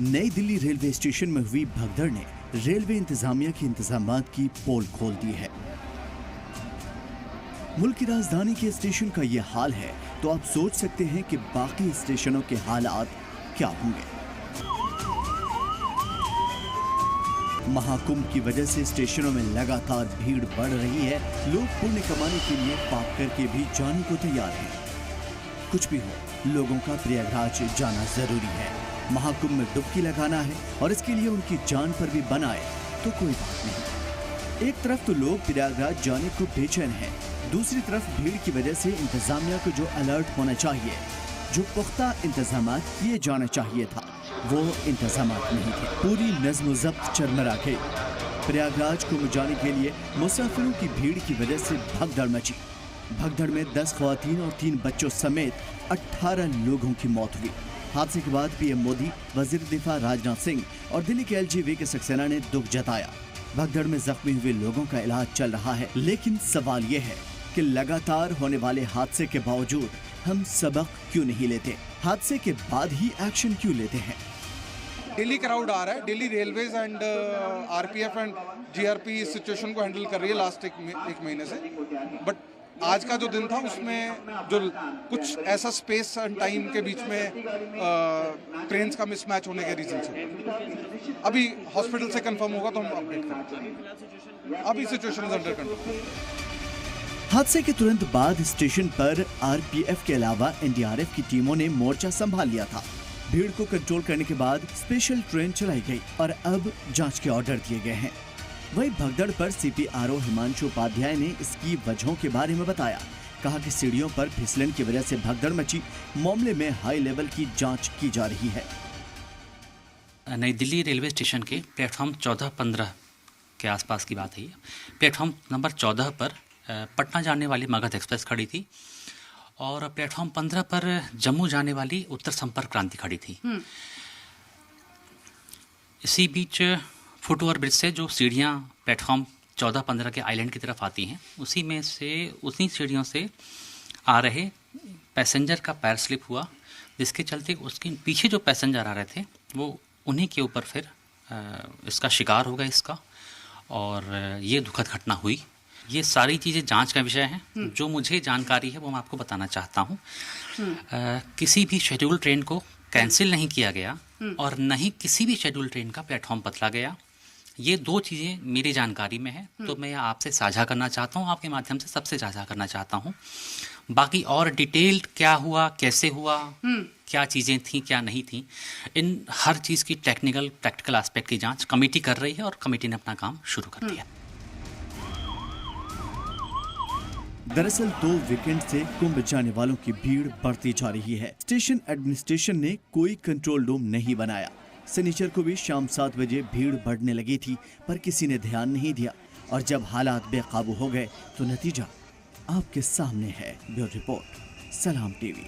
नई Delhi railway station में हुई भगदड़ ने रेलवे इंतजामिया के इंतजामात की पोल खोल दी है। मुल्क की राजधानी के स्टेशन का ये हाल है तो आप सोच सकते हैं कि बाकी स्टेशनों के हालात क्या होंगे। महाकुंभ की वजह से स्टेशनों में लगातार भीड़ बढ़ रही है। लोग पुण्य कमाने के लिए पाप करके भी जाने को तैयार हैं। कुछ भी हो, लोगों का प्रयागराज जाना जरूरी है। महाकुंभ में डुबकी लगाना है और इसके लिए उनकी जान पर भी बनाए तो कोई बात नहीं। एक तरफ तो लोग प्रयागराज जाने को बेचैन हैं, दूसरी तरफ भीड़ की वजह से इंतजामिया को जो अलर्ट होना चाहिए, जो पुख्ता इंतजामात किए जाना चाहिए था, वो इंतजामात नहीं थे। पूरी नज़्म ज़ब्त चरमरा गई। प्रयागराज को जाने के लिए मुसाफिरों की भीड़ की वजह से भगदड़ मची। भगदड़ में 10 ख्वातीन और 3 बच्चों समेत 18 लोगों की मौत हुई। हादसे के बाद पीएम मोदी, वजीर दिफा राजनाथ सिंह और दिल्ली के एलजी वी के सक्सेना ने दुख जताया। भगदड़ में जख्मी हुए लोगों का इलाज चल रहा है, लेकिन सवाल ये है कि लगातार होने वाले हादसे के बावजूद हम सबक क्यों नहीं लेते? हादसे के बाद ही एक्शन क्यों लेते हैं? दिल्ली क्राउड आ रहा है। Delhi railways and RPF and GRP इस सिचुएशन को हैंडल कर रही है लास्ट एक महीने से। बट आज का जो दिन था उसमें जो कुछ ऐसा स्पेस एंड टाइम के बीच में ट्रेन्स का मिसमैच होने के रीजन से अभी हॉस्पिटल से कंफर्म होगा तो हम अपडेट करेंगे। अभी सिचुएशन इज अंडर कंट्रोल। हादसे के तुरंत बाद स्टेशन पर आरपीएफ के अलावा एनडीआरएफ की टीमों ने मोर्चा संभाल लिया था। भीड़ को कंट्रोल करने के बाद स्पेशल ट्रेन चलाई गई और अब जांच के ऑर्डर दिए गए हैं। वहीं भगदड़ पर सीपीआरओ हिमांशु उपाध्याय ने इसकी वजहों के बारे में बताया। कहा कि सीढ़ियों पर फिसलन की वजह से भगदड़ मची। मामले में हाई लेवल की जांच की जा रही है। नई दिल्ली रेलवे स्टेशन के प्लेटफॉर्म 14-15 के आसपास की बात है। प्लेटफॉर्म नंबर 14 पर पटना जाने वाली मगध एक्सप्रेस खड़ी थी और प्लेटफॉर्म 15 पर जम्मू जाने वाली उत्तर संपर्क क्रांति खड़ी थी। इसी बीच फुटओवर ब्रिज से जो सीढ़ियाँ प्लेटफॉर्म 14-15 के आइलैंड की तरफ आती हैं, उसी में से उसी सीढ़ियों से आ रहे पैसेंजर का पैर स्लिप हुआ, जिसके चलते उसके पीछे जो पैसेंजर आ रहे थे वो उन्हीं के ऊपर फिर इसका शिकार हो गया इसका, और ये दुखद घटना हुई। ये सारी चीज़ें जांच का विषय हैं। जो मुझे जानकारी है वो मैं आपको बताना चाहता हूँ। किसी भी शेड्यूल ट्रेन को कैंसिल नहीं किया गया और न ही किसी भी शेड्यूल ट्रेन का प्लेटफॉर्म बदला गया। ये 2 चीज़ें मेरी जानकारी में है, तो मैं आपसे साझा करना चाहता हूँ, आपके माध्यम से सबसे साझा करना चाहता हूँ। बाकी और डिटेल्ड क्या हुआ, कैसे हुआ, क्या चीज़ें थी, क्या नहीं थी, इन हर चीज़ की टेक्निकल प्रैक्टिकल एस्पेक्ट की जांच कमेटी कर रही है और कमेटी ने अपना काम शुरू कर दिया। दरअसल 2 वीकेंड से कुंभ जाने वालों की भीड़ बढ़ती जा रही है। स्टेशन एडमिनिस्ट्रेशन ने कोई कंट्रोल रूम नहीं बनाया। शनिचर को भी शाम 7 बजे भीड़ बढ़ने लगी थी, पर किसी ने ध्यान नहीं दिया और जब हालात बेकाबू हो गए तो नतीजा आपके सामने है। ब्यूरो रिपोर्ट, सलाम टीवी।